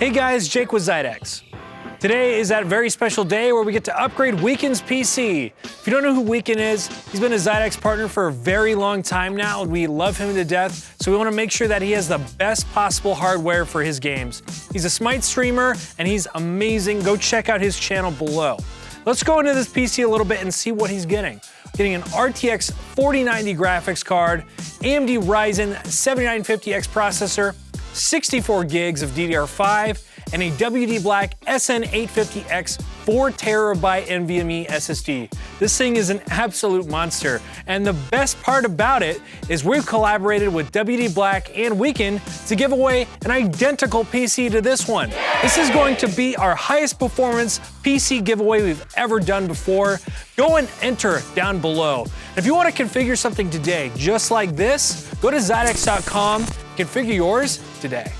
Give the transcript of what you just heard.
Hey guys, Jake with Xidax. Today is that very special day where we get to upgrade Weak3n's PC. If you don't know who Weak3n is, he's been a Xidax partner for a very long time now, and we love him to death, so we want to make sure that he has the best possible hardware for his games. He's a Smite streamer, and he's amazing. Go check out his channel below. Let's go into this PC a little bit and see what he's getting. Getting an RTX 4090 graphics card, AMD Ryzen 7950X processor, 64 gigs of DDR5, and a WD Black SN850X 4TB NVMe SSD. This thing is an absolute monster, and the best part about it is we've collaborated with WD Black and Weak3n to give away an identical PC to this one. This is going to be our highest performance PC giveaway we've ever done before. Go and enter down below. If you want to configure something today just like this, go to Xidax.com, configure yours today.